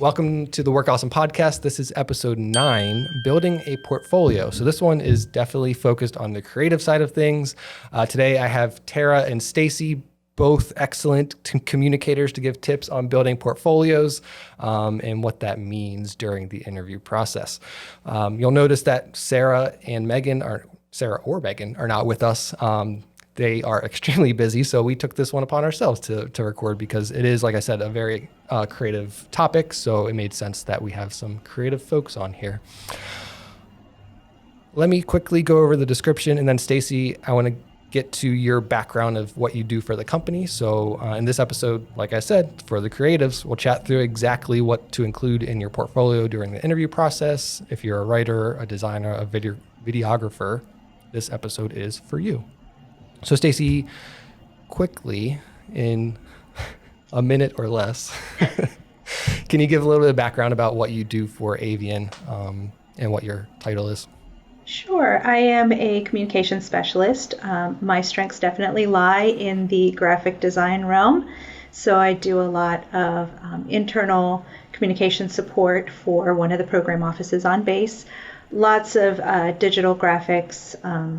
Welcome to the Work Awesome podcast. This is episode 9, Building a Portfolio. So this one is definitely focused on the creative side of things. Today I have Tara and Stacey, both excellent communicators, to give tips on building portfolios and what that means during the interview process. You'll notice that Sarah or Megan are not with us. They are extremely busy, so we took this one upon ourselves to record because it is, like I said, a very creative topic, so it made sense that we have some creative folks on here. Let me quickly go over the description, and then Stacey, I want to get to your background of what you do for the company. So in this episode, like I said, for the creatives, we'll chat through exactly what to include in your portfolio during the interview process. If you're a writer, a designer, a videographer, this episode is for you. So Stacey, quickly, in a minute or less, can you give a little bit of background about what you do for AVIAN and what your title is? Sure. I am a communication specialist. My strengths definitely lie in the graphic design realm. So I do a lot of internal communication support for one of the program offices on base. Lots of digital graphics,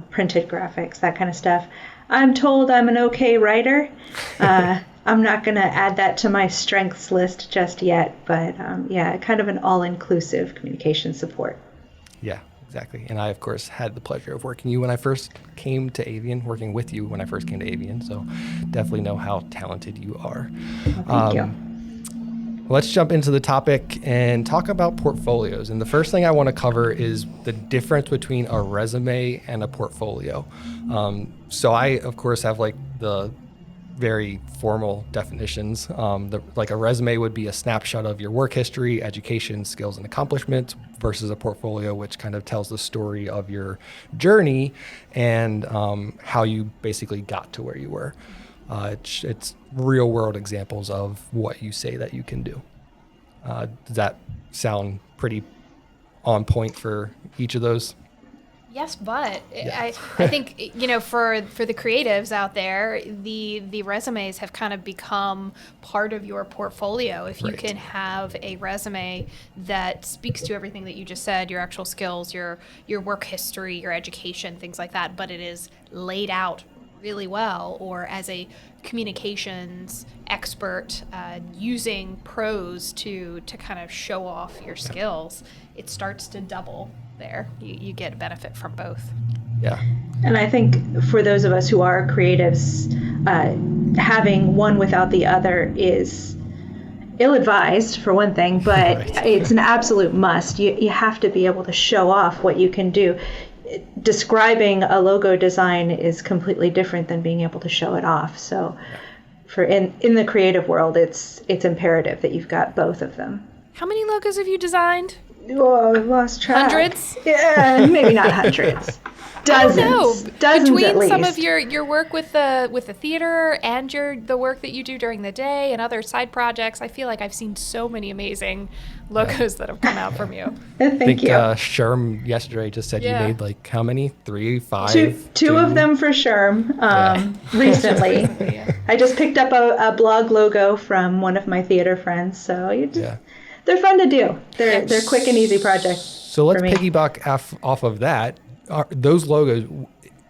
printed graphics, that kind of stuff. I'm told I'm an okay writer. I'm not going to add that to my strengths list just yet, but kind of an all-inclusive communication support. Yeah, exactly. And I, of course, had the pleasure of working with you when I first came to AVIAN, so definitely know how talented you are. Well, thank you. Let's jump into the topic and talk about portfolios. And the first thing I want to cover is the difference between a resume and a portfolio. So I, of course, have like the very formal definitions. Like a resume would be a snapshot of your work history, education, skills, and accomplishments, versus a portfolio, which kind of tells the story of your journey and how you basically got to where you were. It's real world examples of what you say that you can do. Does that sound pretty on point for each of those? Yes, but Yeah. I think, for the creatives out there, the resumes have kind of become part of your portfolio. If you Right. can have a resume that speaks to everything that you just said, your actual skills, your work history, your education, things like that, but it is laid out really well, or as a communications expert using prose to kind of show off your skills, it starts to double there. You get a benefit from both. Yeah. And I think for those of us who are creatives, having one without the other is ill-advised, for one thing, but Right. It's an absolute must. You have to be able to show off what you can do. Describing a logo design is completely different than being able to show it off. So for in the creative world, it's imperative that you've got both of them. How many logos have you designed? Oh, I've lost track. Hundreds? Yeah, maybe not hundreds. Dozens. I don't know. Dozens Between at least. some of your work with the theater and the work that you do during the day and other side projects, I feel like I've seen so many amazing logos that have come out from you. Thank you. Sherm yesterday just said Yeah. you made like how many? 3, 5? Two of them for Sherm recently. Yeah. I just picked up a blog logo from one of my theater friends, so they're fun to do. They're quick and easy projects. So let's for me. piggyback off of that. Those logos,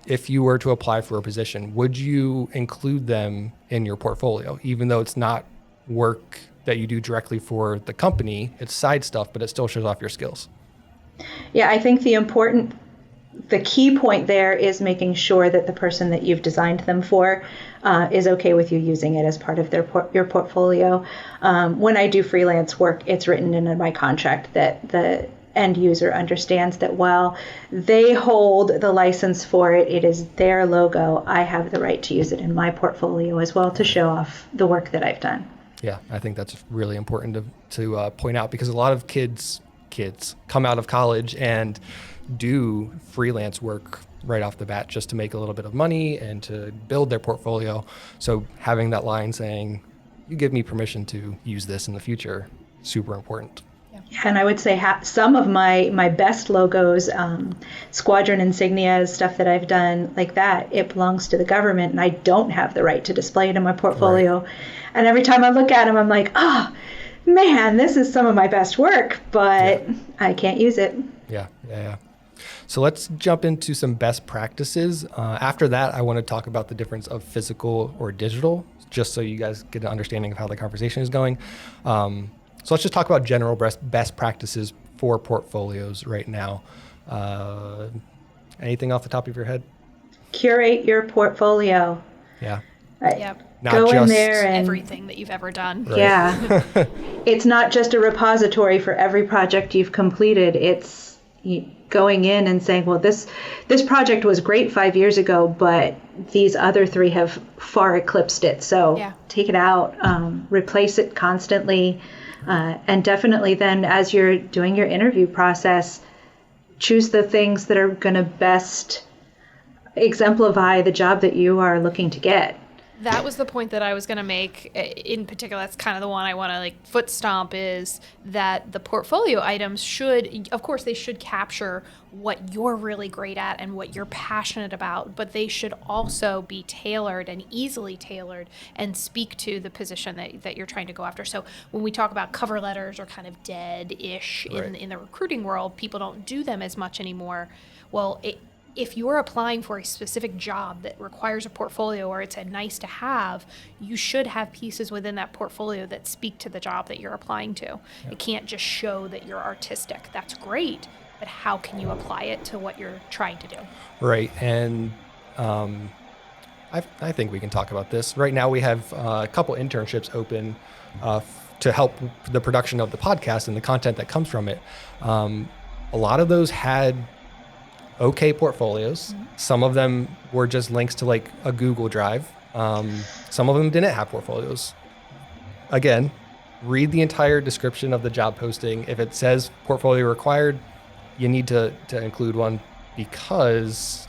if you were to apply for a position, would you include them in your portfolio, even though it's not work that you do directly for the company? It's side stuff, but it still shows off your skills. Yeah, I think the key point there is making sure that the person that you've designed them for is okay with you using it as part of your portfolio. When I do freelance work, it's written into my contract that the end user understands that while they hold the license for it, it is their logo. I have the right to use it in my portfolio as well to show off the work that I've done. Yeah, I think that's really important to point out, because a lot of kids come out of college and do freelance work right off the bat just to make a little bit of money and to build their portfolio. So having that line saying, you give me permission to use this in the future, super important. And I would say some of my best logos, squadron insignia, stuff that I've done like that, it belongs to the government, and I don't have the right to display it in my portfolio. Right. And every time I look at them, I'm like, man, this is some of my best work, but I can't use it. Yeah. So let's jump into some best practices. After that, I want to talk about the difference of physical or digital, just so you guys get an understanding of how the conversation is going. So let's just talk about general best practices for portfolios right now. Anything off the top of your head? Curate your portfolio. Yeah. Yep. Go in there and everything that you've ever done. Right. Yeah. It's not just a repository for every project you've completed. It's going in and saying, well, this project was great 5 years ago, but these other 3 have far eclipsed it. So take it out, replace it constantly. And definitely then as you're doing your interview process, choose the things that are going to best exemplify the job that you are looking to get. That was the point that I was going to make in particular. That's kind of the one I want to foot stomp, is that the portfolio items should, of course, they should capture what you're really great at and what you're passionate about, but they should also be tailored and easily tailored and speak to the position that you're trying to go after. So when we talk about cover letters are kind of dead-ish in the recruiting world, people don't do them as much anymore. Well, if you're applying for a specific job that requires a portfolio or it's a nice to have, you should have pieces within that portfolio that speak to the job that you're applying to. It can't just show that you're artistic. That's great, but how can you apply it to what you're trying to do? Right. And I think we can talk about this. Right now we have a couple internships open to help the production of the podcast and the content that comes from it. A lot of those had okay portfolios. Some of them were just links to a Google Drive. Some of them didn't have portfolios. Again, read the entire description of the job posting. If it says portfolio required, you need to include one, because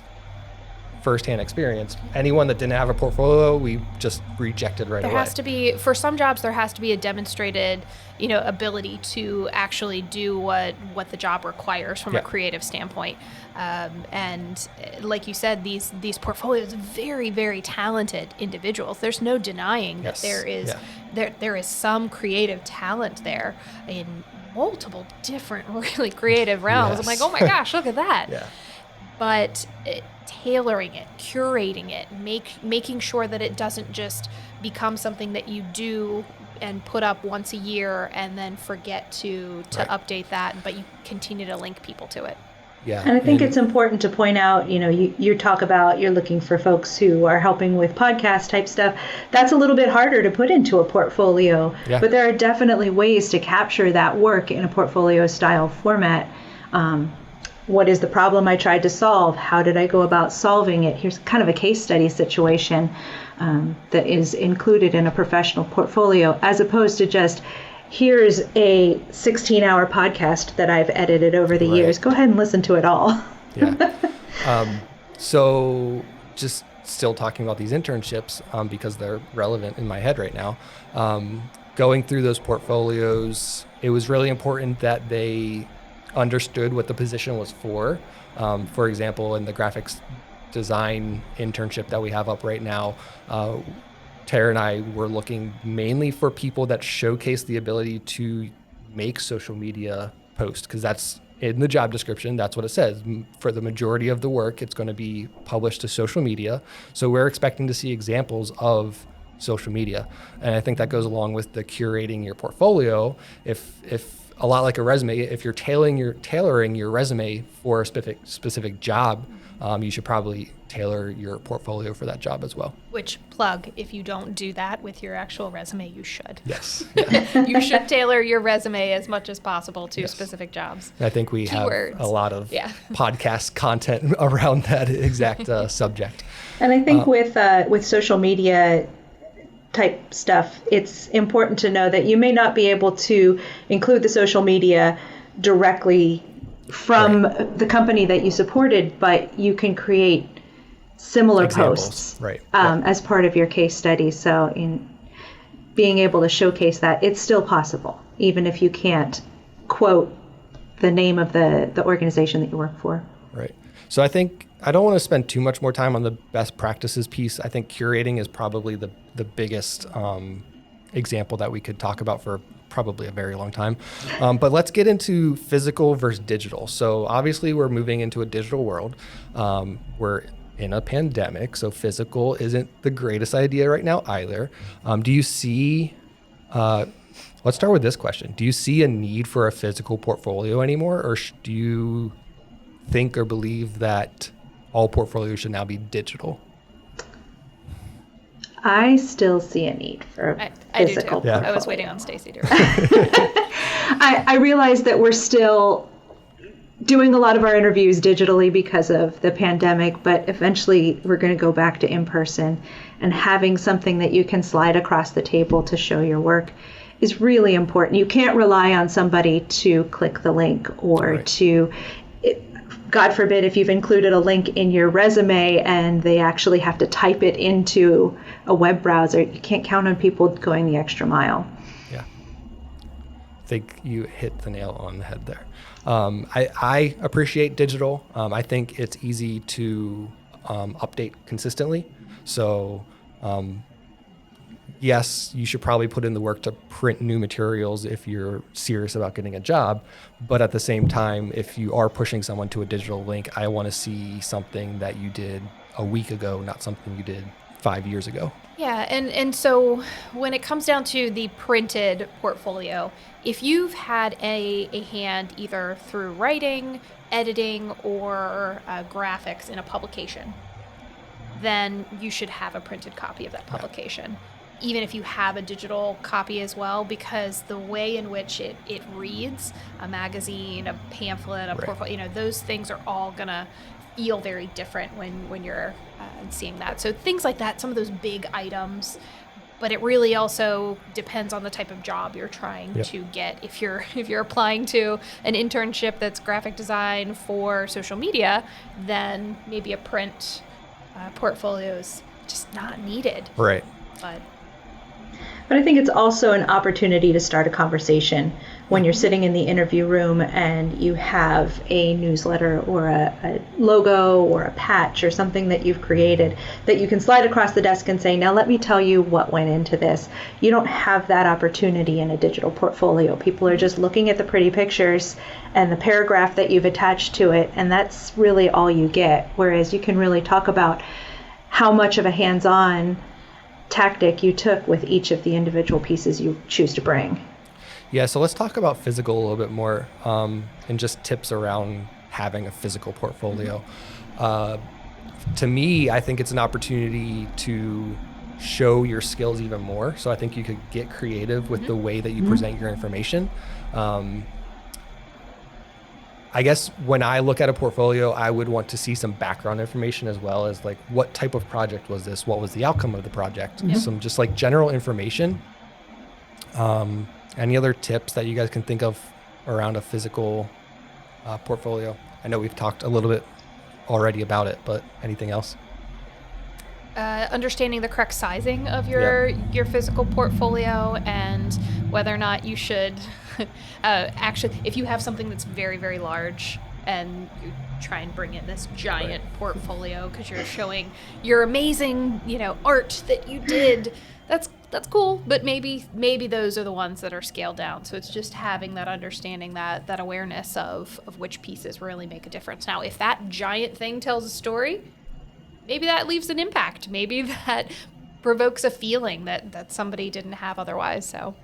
firsthand experience, anyone that didn't have a portfolio, we just rejected right away. There has to be, for some jobs, there has to be a demonstrated, ability to actually do what the job requires from a creative standpoint. And like you said, these portfolios, very, very talented individuals. There's no denying that there is some creative talent there in multiple different really creative realms. I'm like, oh my gosh, look at that. But tailoring it, curating it, making sure that it doesn't just become something that you do and put up once a year and then forget to update that, but you continue to link people to it. Yeah. And I think it's important to point out, you talk about you're looking for folks who are helping with podcast type stuff. That's a little bit harder to put into a portfolio, but there are definitely ways to capture that work in a portfolio style format. What is the problem I tried to solve? How did I go about solving it? Here's kind of a case study situation that is included in a professional portfolio, as opposed to just, here's a 16-hour podcast that I've edited over the years. Go ahead and listen to it all. So just still talking about these internships because they're relevant in my head right now. Going through those portfolios, it was really important that they understood what the position was for. For example, in the graphics design internship that we have up right now, Tara and I were looking mainly for people that showcase the ability to make social media posts, because that's in the job description. That's what it says. For the majority of the work, it's going to be published to social media. So we're expecting to see examples of social media. And I think that goes along with the curating your portfolio. If a lot like a resume, if you're tailoring your resume for a specific job, you should probably tailor your portfolio for that job as well. Which, plug, if you don't do that with your actual resume, you should. Yes. You should tailor your resume as much as possible to specific jobs. I think we Keywords. have a lot of podcast content around that exact subject. And I think with social media type stuff, it's important to know that you may not be able to include the social media directly from the company that you supported, but you can create similar posts as part of your case study. So in being able to showcase that, it's still possible, even if you can't quote the name of the organization that you work for. Right. So I think I don't want to spend too much more time on the best practices piece. I think curating is probably the biggest example that we could talk about for probably a very long time. But let's get into physical versus digital. So obviously we're moving into a digital world. We're in a pandemic, so physical isn't the greatest idea right now either. Do you see, let's start with this question. Do you see a need for a physical portfolio anymore, or do you think or believe that all portfolios should now be digital? I still see a need for I physical do too. portfolio. I was waiting on Stacey to I realize that we're still doing a lot of our interviews digitally because of the pandemic, but eventually we're going to go back to in-person, and having something that you can slide across the table to show your work is really important. You can't rely on somebody to click the link or to, God forbid, if you've included a link in your resume and they actually have to type it into a web browser. You can't count on people going the extra mile. Yeah. I think you hit the nail on the head there. I appreciate digital. I think it's easy to update consistently. So yes, you should probably put in the work to print new materials if you're serious about getting a job. But at the same time, if you are pushing someone to a digital link, I want to see something that you did a week ago, not something you did 5 years ago. Yeah, and so when it comes down to the printed portfolio, if you've had a hand either through writing, editing, or graphics in a publication, then you should have a printed copy of that publication. Even if you have a digital copy as well, because the way in which it reads, a magazine, a pamphlet, a portfolio, those things are all gonna feel very different when you're seeing that. So things like that, some of those big items, but it really also depends on the type of job you're trying to get. If you're applying to an internship that's graphic design for social media, then maybe a print portfolio is just not needed. Right. But I think it's also an opportunity to start a conversation when you're sitting in the interview room and you have a newsletter or a logo or a patch or something that you've created that you can slide across the desk and say, now let me tell you what went into this. You don't have that opportunity in a digital portfolio. People are just looking at the pretty pictures and the paragraph that you've attached to it, and that's really all you get. Whereas you can really talk about how much of a hands-on tactic you took with each of the individual pieces you choose to bring. Yeah, so let's talk about physical a little bit more, and just tips around having a physical portfolio. To me, I think it's an opportunity to show your skills even more. So I think you could get creative with the way that you present your information. I guess when I look at a portfolio, I would want to see some background information as well as like what type of project was this? What was the outcome of the project? Some just like general information. Any other tips that you guys can think of around a physical portfolio? I know we've talked a little bit already about it, but anything else? Understanding the correct sizing of your physical portfolio and whether or not you should actually, if you have something that's very, very large and you try and bring in this giant portfolio because you're showing your amazing, art that you did, that's cool, but maybe those are the ones that are scaled down. So it's just having that understanding, that awareness of which pieces really make a difference. Now, if that giant thing tells a story, maybe that leaves an impact. Maybe that provokes a feeling that somebody didn't have otherwise. So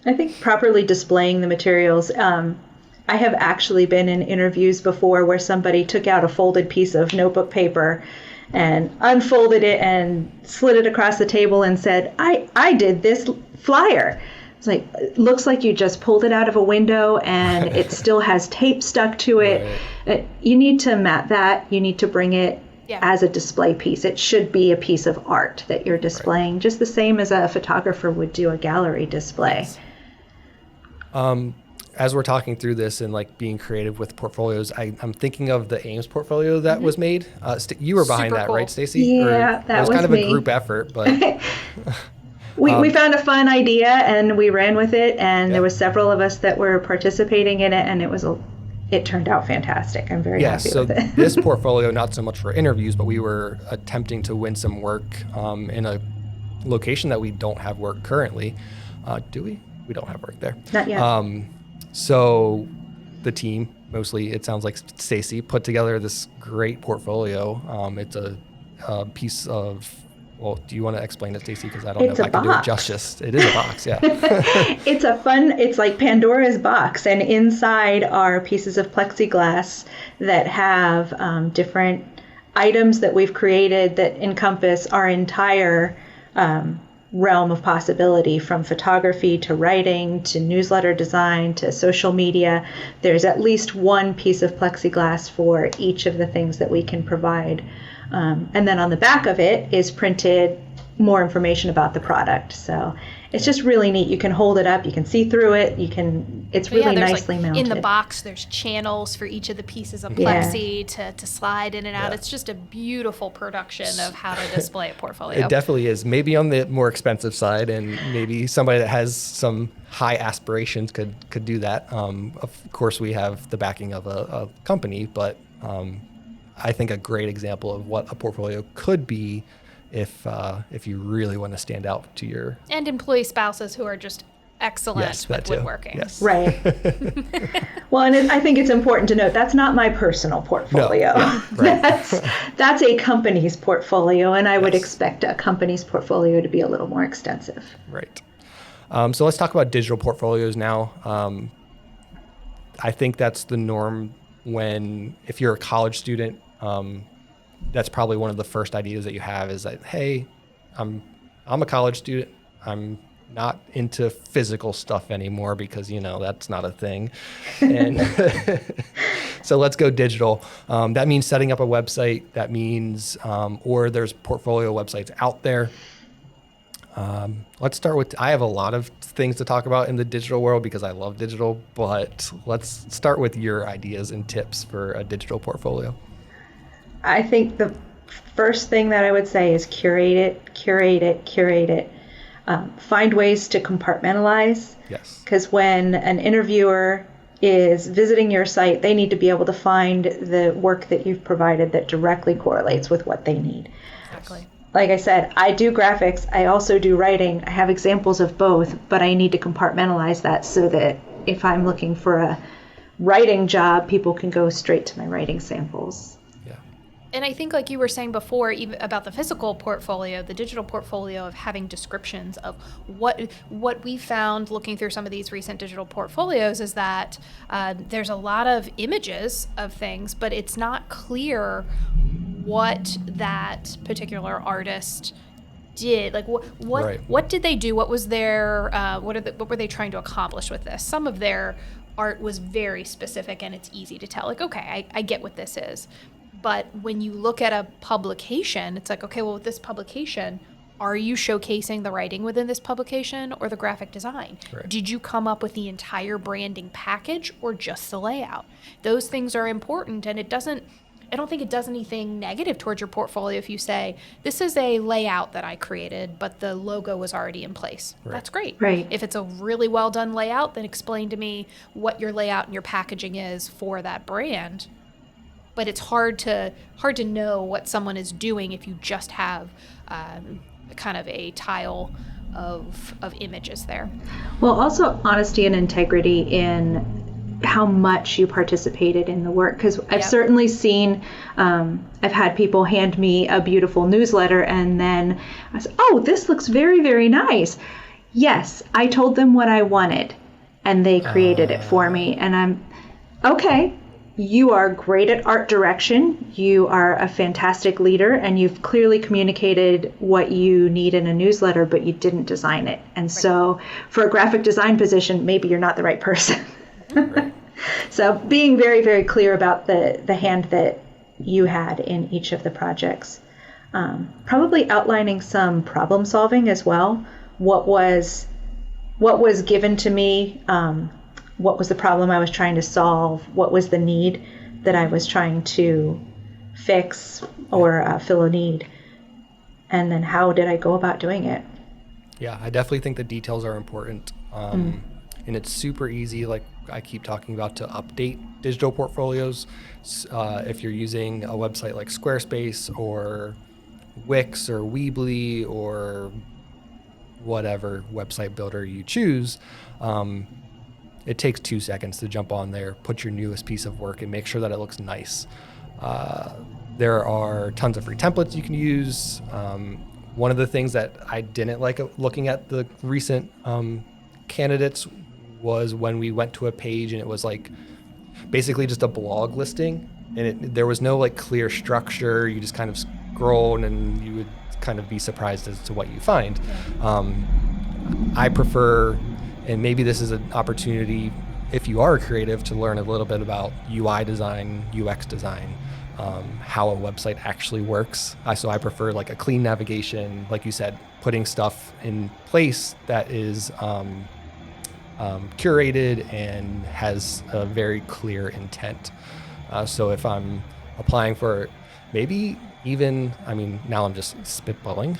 I think properly displaying the materials. I have actually been in interviews before where somebody took out a folded piece of notebook paper and unfolded it and slid it across the table and said, I did this flyer. It's like, it looks like you just pulled it out of a window and it still has tape stuck to it. Right. You need to mat that. You need to bring it as a display piece. It should be a piece of art that you're displaying, just the same as a photographer would do a gallery display. Yes. As we're talking through this and like being creative with portfolios, I'm thinking of the Ames portfolio that was made. You were behind Super that, cool. right, Stacey? Yeah, that was kind of me. A group effort, but we found a fun idea and we ran with it, and there were several of us that were participating in it, and it turned out fantastic. I'm very happy with it. So this portfolio, not so much for interviews, but we were attempting to win some work in a location that we don't have work currently. Do we? We don't have work there. Not yet. So the team, mostly, it sounds like Stacey, put together this great portfolio. It's a piece of, well, do you want to explain it, Stacey? Because I don't It's know a if I can do it box. justice. It is a box, yeah. It's like Pandora's box, and inside are pieces of plexiglass that have different items that we've created that encompass our entire realm of possibility, from photography to writing to newsletter design to social media. There's at least one piece of plexiglass for each of the things that we can provide. And then on the back of it is printed more information about the product. So it's just really neat. You can hold it up, you can see through it, it's But yeah, really there's nicely like, mounted. in the box, there's channels for each of the pieces of Yeah. plexi to slide in and out. Yeah. It's just a beautiful production of how to display a portfolio. It definitely is. Maybe on the more expensive side, and maybe somebody that has some high aspirations could do that. Of course, we have the backing of a company, but I think a great example of what a portfolio could be if you really want to stand out to your And employee spouses who are just excellent yes, with that too. woodworking. Yes. Right. Well, and I think it's important to note that's not my personal portfolio. No, yeah, right. That's a company's portfolio, and I would Yes. expect a company's portfolio to be a little more extensive. Right. So let's talk about digital portfolios now. I think that's the norm if you're a college student. That's probably one of the first ideas that you have is that, hey, I'm a college student. I'm not into physical stuff anymore because, that's not a thing. And so let's go digital. That means setting up a website. That means, or there's portfolio websites out there. Let's start with, I have a lot of things to talk about in the digital world because I love digital, but let's start with your ideas and tips for a digital portfolio. I think the first thing that I would say is curate it. Find ways to compartmentalize. Yes. Because when an interviewer is visiting your site, they need to be able to find the work that you've provided that directly correlates with what they need. Exactly. Like I said, I do graphics. I also do writing. I have examples of both, but I need to compartmentalize that so that if I'm looking for a writing job, people can go straight to my writing samples. And I think, like you were saying before, even about the physical portfolio, the digital portfolio of having descriptions of what we found looking through some of these recent digital portfolios is that there's a lot of images of things, but it's not clear what that particular artist did. Like what did they do? What was their what were they trying to accomplish with this? Some of their art was very specific, and it's easy to tell. Like, okay, I get what this is. But when you look at a publication, it's like, okay, well, with this publication, are you showcasing the writing within this publication or the graphic design? Right. Did you come up with the entire branding package or just the layout? Those things are important, and I don't think it does anything negative towards your portfolio if you say, this is a layout that I created, but the logo was already in place. Right. That's great. Right. If it's a really well done layout, then explain to me what your layout and your packaging is for that brand. But it's hard to know what someone is doing if you just have kind of a tile of images there. Well, also honesty and integrity in how much you participated in the work. Because I've certainly seen, I've had people hand me a beautiful newsletter and then I said, oh, this looks very, very nice. Yes, I told them what I wanted and they created it for me. And I'm, okay. You are great at art direction. You are a fantastic leader, and you've clearly communicated what you need in a newsletter, but you didn't design it. And so for a graphic design position, maybe you're not the right person. Right. So being very, very clear about the hand that you had in each of the projects. Probably outlining some problem solving as well. What was given to me, what was the problem I was trying to solve? What was the need that I was trying to fix or fill a need? And then how did I go about doing it? Yeah, I definitely think the details are important. And it's super easy, like I keep talking about, to update digital portfolios. If you're using a website like Squarespace or Wix or Weebly or whatever website builder you choose, it takes 2 seconds to jump on there, put your newest piece of work, and make sure that it looks nice. There are tons of free templates you can use. One of the things that I didn't like looking at the recent candidates was when we went to a page and it was like basically just a blog listing, and there was no like clear structure. You just kind of scroll and you would kind of be surprised as to what you find. I prefer, and maybe this is an opportunity if you are creative, to learn a little bit about UI design, UX design, how a website actually works. So I prefer like a clean navigation, like you said, putting stuff in place that is curated and has a very clear intent. So if I'm applying for maybe even, I mean, now I'm just spitballing,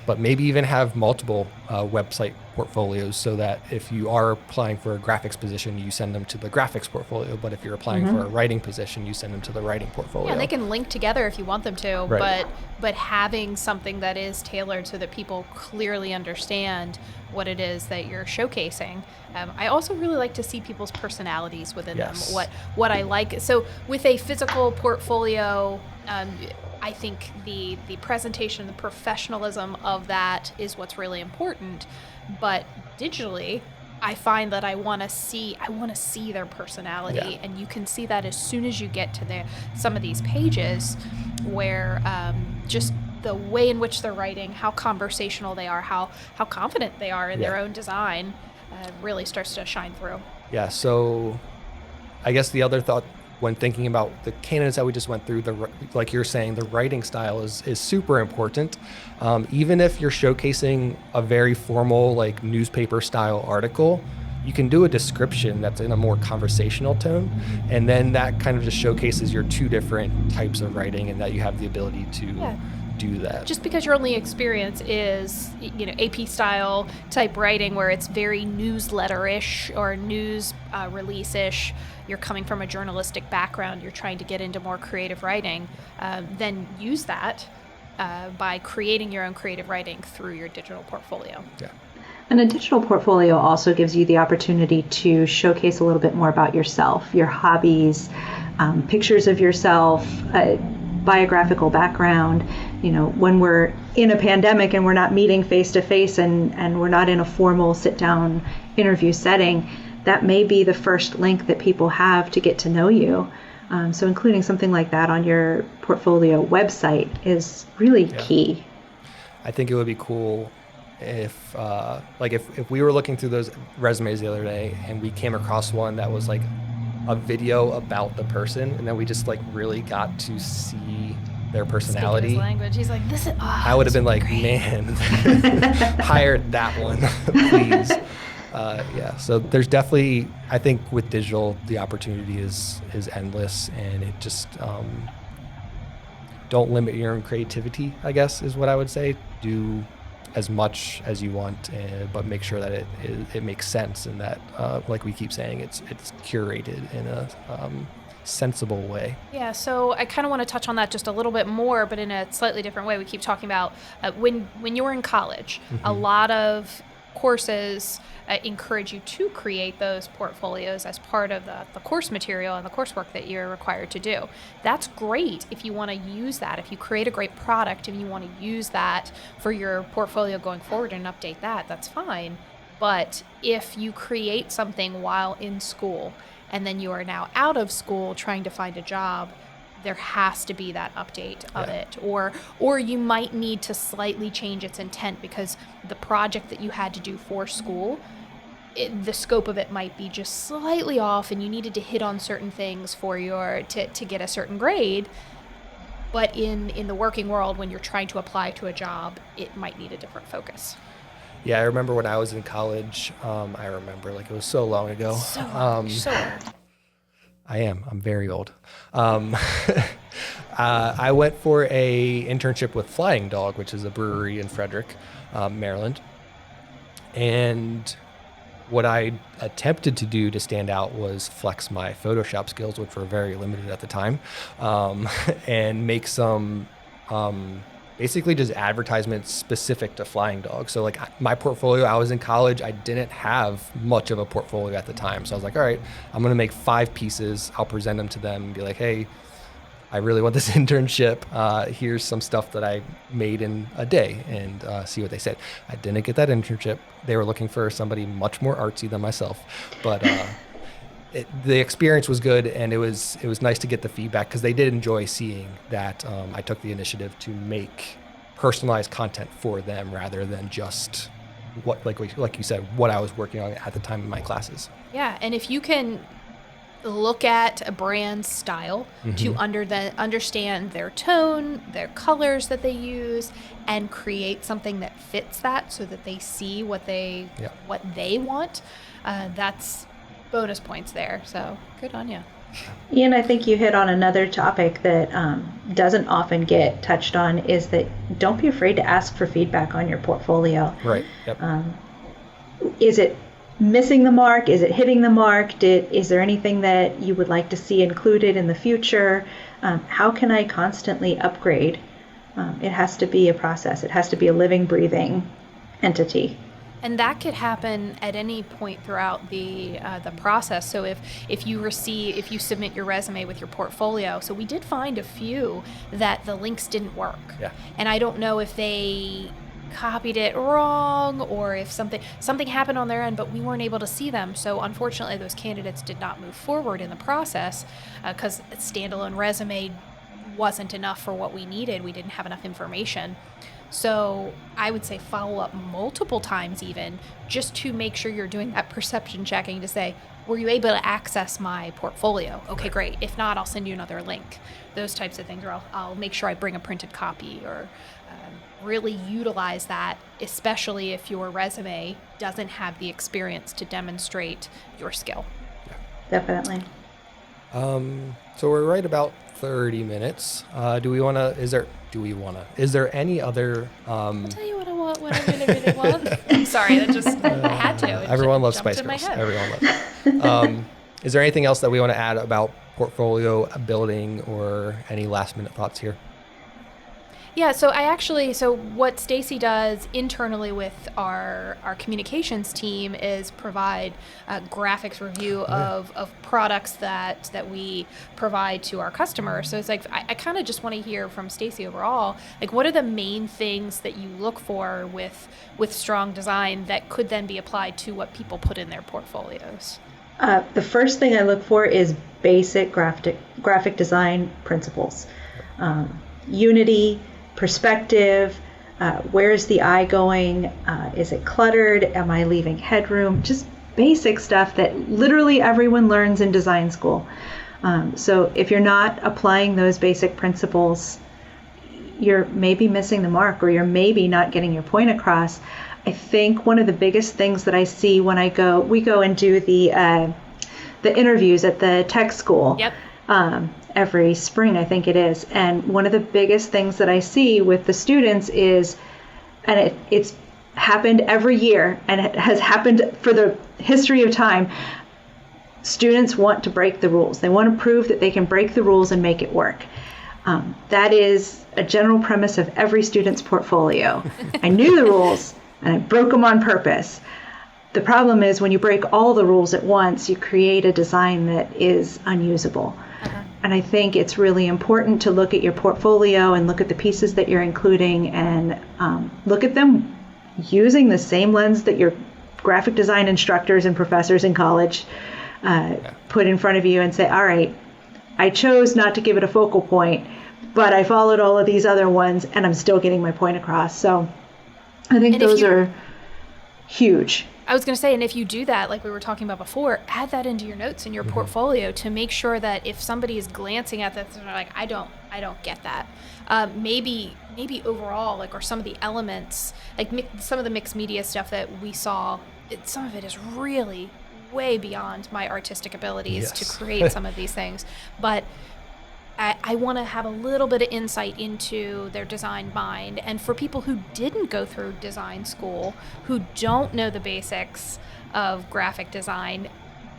but maybe even have multiple website portfolios so that if you are applying for a graphics position, you send them to the graphics portfolio. But if you're applying for a writing position, you send them to the writing portfolio. Yeah, they can link together if you want them to, Right. but having something that is tailored so that people clearly understand what it is that you're showcasing. I also really like to see people's personalities within Yes. them, what I like. So with a physical portfolio, I think the presentation, the professionalism of that is what's really important. But digitally, I find that I want to see their personality, Yeah. and you can see that as soon as you get to some of these pages, where just the way in which they're writing, how conversational they are, how confident they are in their own design, really starts to shine through. Yeah, so I guess the other thought when thinking about the candidates that we just went through, like you're saying, the writing style is super important. Even if you're showcasing a very formal, like newspaper style article, you can do a description that's in a more conversational tone. And then that kind of just showcases your two different types of writing and that you have the ability to do that. Just because your only experience is, AP style type writing where it's very newsletter-ish or news release-ish, you're coming from a journalistic background, you're trying to get into more creative writing, then use that by creating your own creative writing through your digital portfolio. Yeah. And a digital portfolio also gives you the opportunity to showcase a little bit more about yourself, your hobbies, pictures of yourself, biographical background. When we're in a pandemic and we're not meeting face to face and we're not in a formal sit down interview setting, that may be the first link that people have to get to know you. So including something like that on your portfolio website is really key. I think it would be cool if if we were looking through those resumes the other day and we came across one that was like a video about the person, and then we just like really got to see their personality. Speaking his language, he's like, "This is." I would have been like, "Man, hired that one, please." So there's definitely, I think with digital, the opportunity is endless, and it just don't limit your own creativity, I guess is what I would say. Do as much as you want, but make sure that it makes sense, and that like we keep saying, it's curated in a sensible way. Yeah, so I kind of want to touch on that just a little bit more, but in a slightly different way. We keep talking about when you're in college, a lot of courses encourage you to create those portfolios as part of the course material and the coursework that you're required to do. That's great if you want to use that. If you create a great product and you want to use that for your portfolio going forward and update that, that's fine. But if you create something while in school and then you are now out of school trying to find a job, there has to be that update of it. Or you might need to slightly change its intent because the project that you had to do for school, the scope of it might be just slightly off and you needed to hit on certain things for to get a certain grade. But in the working world, when you're trying to apply to a job, it might need a different focus. Yeah, I remember when I was in college, I remember like it was so long ago. So old. I'm very old. I went for a internship with Flying Dog, which is a brewery in Frederick, Maryland. And what I attempted to do to stand out was flex my Photoshop skills, which were very limited at the time, and make some basically just advertisements specific to flying dogs. So like my portfolio, I was in college, I didn't have much of a portfolio at the time. So I was like, all right, I'm going to make 5 pieces. I'll present them to them and be like, hey, I really want this internship. Here's some stuff that I made in a day, and see what they said. I didn't get that internship. They were looking for somebody much more artsy than myself, but the experience was good, and it was nice to get the feedback because they did enjoy seeing that I took the initiative to make personalized content for them rather than just what, like you said, what I was working on at the time in my classes. Yeah, and if you can look at a brand's style to understand their tone, their colors that they use, and create something that fits that so that they see what they want, that's bonus points there. So good on you. Ian, I think you hit on another topic that doesn't often get touched on, is that don't be afraid to ask for feedback on your portfolio. Right. Yep. Is it missing the mark? Is it hitting the mark? Is there anything that you would like to see included in the future? How can I constantly upgrade? It has to be a process. It has to be a living, breathing entity. And that could happen at any point throughout the process. So if you submit your resume with your portfolio, so we did find a few that the links didn't work. Yeah. And I don't know if they copied it wrong or if something happened on their end, but we weren't able to see them. So unfortunately, those candidates did not move forward in the process because a standalone resume wasn't enough for what we needed. We didn't have enough information. So I would say follow up multiple times even just to make sure you're doing that perception checking to say, were you able to access my portfolio? Okay, great. If not, I'll send you another link. Those types of things, or I'll make sure I bring a printed copy, or really utilize that, especially if your resume doesn't have the experience to demonstrate your skill. Definitely. So we're right about 30 minutes. Is there any other, I'll tell you what I want when I really want. I'm sorry, that just, I had to. Everyone loves Spice Girls. Everyone loves it. Is there anything else that we want to add about portfolio building or any last minute thoughts here? Yeah, so what Stacey does internally with our communications team is provide a graphics review of products that we provide to our customers. So it's like, I kind of just want to hear from Stacey overall, like what are the main things that you look for with strong design that could then be applied to what people put in their portfolios? The first thing I look for is basic graphic design principles. Unity, perspective, where's the eye going, is it cluttered, am I leaving headroom, just basic stuff that literally everyone learns in design school. So if you're not applying those basic principles, you're maybe missing the mark, or you're maybe not getting your point across. I think one of the biggest things that I see when we go and do the interviews at the tech school. Yep. Every spring, I think it is. And one of the biggest things that I see with the students is, and it's happened every year, and it has happened for the history of time, students want to break the rules. They want to prove that they can break the rules and make it work. That is a general premise of every student's portfolio. I knew the rules, and I broke them on purpose. The problem is when you break all the rules at once, you create a design that is unusable. And I think it's really important to look at your portfolio and look at the pieces that you're including and look at them using the same lens that your graphic design instructors and professors in college put in front of you, and say, all right, I chose not to give it a focal point, but I followed all of these other ones and I'm still getting my point across. So I think those are huge. I was going to say, and if you do that, like we were talking about before, add that into your notes in your portfolio to make sure that if somebody is glancing at that, they're like, I don't get that. Maybe overall, like, or some of the elements, like some of the mixed media stuff that we saw, some of it is really way beyond my artistic abilities to create some of these things. But I want to have a little bit of insight into their design mind. And for people who didn't go through design school, who don't know the basics of graphic design,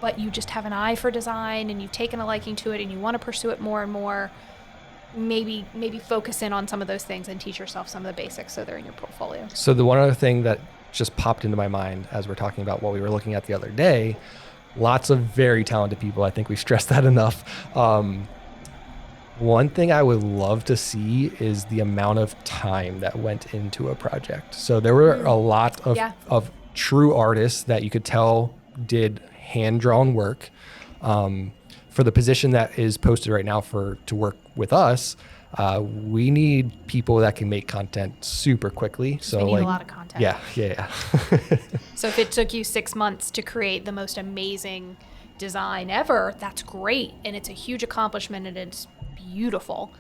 but you just have an eye for design and you've taken a liking to it and you want to pursue it more and more, maybe focus in on some of those things and teach yourself some of the basics so they're in your portfolio. So the one other thing that just popped into my mind as we're talking about what we were looking at the other day, lots of very talented people. I think we stressed that enough. One thing I would love to see is the amount of time that went into a project. So there were a lot of true artists that you could tell did hand-drawn work. For the position that is posted right now to work with us, we need people that can make content super quickly. So we need a lot of content. Yeah. So if it took you 6 months to create the most amazing design ever, that's great, and it's a huge accomplishment, and it's beautiful.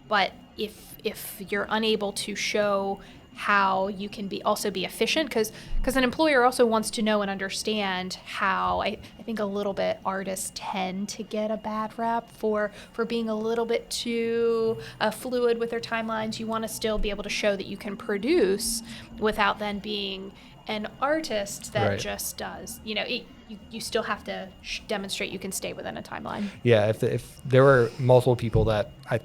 But if you're unable to show how you can be efficient, because an employer also wants to know and understand how, I think a little bit artists tend to get a bad rap for being a little bit too fluid with their timelines. You want to still be able to show that you can produce without then being an artist that just does, you still have to demonstrate you can stay within a timeline. Yeah, if there were multiple people that I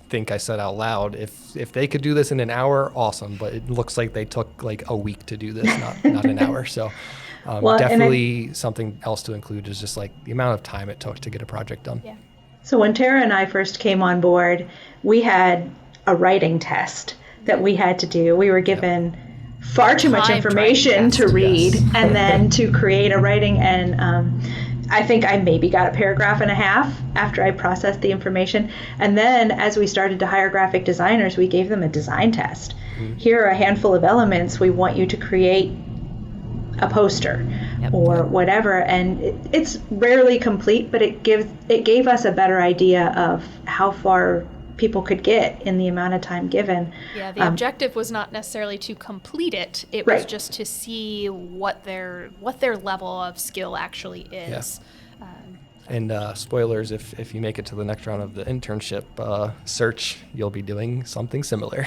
think I said out loud, if they could do this in an hour, awesome. But it looks like they took like a week to do this, not an hour. So definitely something else to include is just like the amount of time it took to get a project done. Yeah. So when Tara and I first came on board, we had a writing test that we had to do. We were given far too much information to read and then to create a writing, and I think I maybe got a paragraph and a half after I processed the information. And then as we started to hire graphic designers, we gave them a design test. Here are a handful of elements. We want you to create a poster or whatever. And it's rarely complete, but it gave us a better idea of how far people could get in the amount of time given. Yeah, the objective was not necessarily to complete it. It was just to see what their level of skill actually is. And spoilers, if you make it to the next round of the internship search, you'll be doing something similar.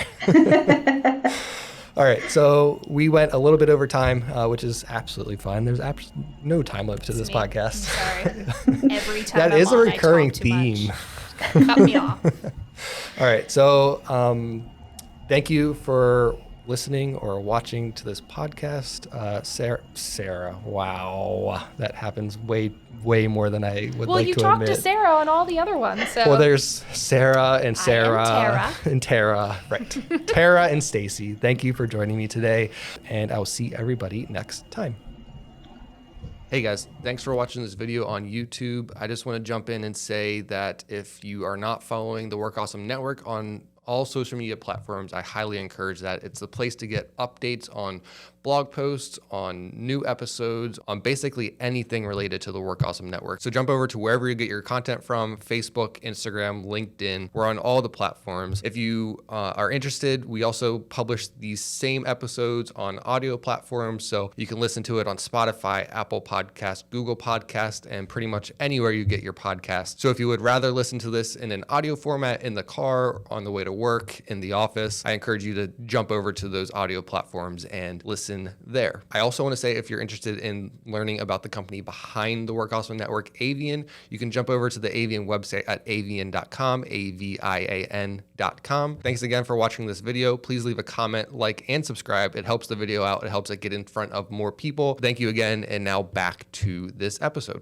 All right, so we went a little bit over time, which is absolutely fine. There's no time limit to this podcast. I'm sorry. Every time that I'm is a on, recurring I talk too theme. much. Cut me off. All right, so thank you for listening or watching to this podcast. Sarah, wow, that happens way more than I would like to admit. Well, you talked to Sarah on all the other ones. So. Well, there's Sarah and Sarah Tara. and Tara, right? Tara and Stacey. Thank you for joining me today, and I'll see everybody next time. Hey guys, thanks for watching this video on YouTube. I just want to jump in and say that if you are not following the Work Awesome Network on all social media platforms, I highly encourage that. It's the place to get updates on blog posts, on new episodes, on basically anything related to the Work Awesome Network. So jump over to wherever you get your content from: Facebook, Instagram, LinkedIn. We're on all the platforms. If you are interested, we also publish these same episodes on audio platforms, so you can listen to it on Spotify, Apple Podcast, Google Podcast, and pretty much anywhere you get your podcast. So if you would rather listen to this in an audio format in the car, on the way to work, in the office, I encourage you to jump over to those audio platforms and listen there. I also want to say, if you're interested in learning about the company behind the Work Awesome Network, AVIAN, you can jump over to the AVIAN website at avian.com, AVIAN.com. Thanks again for watching this video. Please leave a comment, like, and subscribe. It helps the video out. It helps it get in front of more people. Thank you again, and now back to this episode.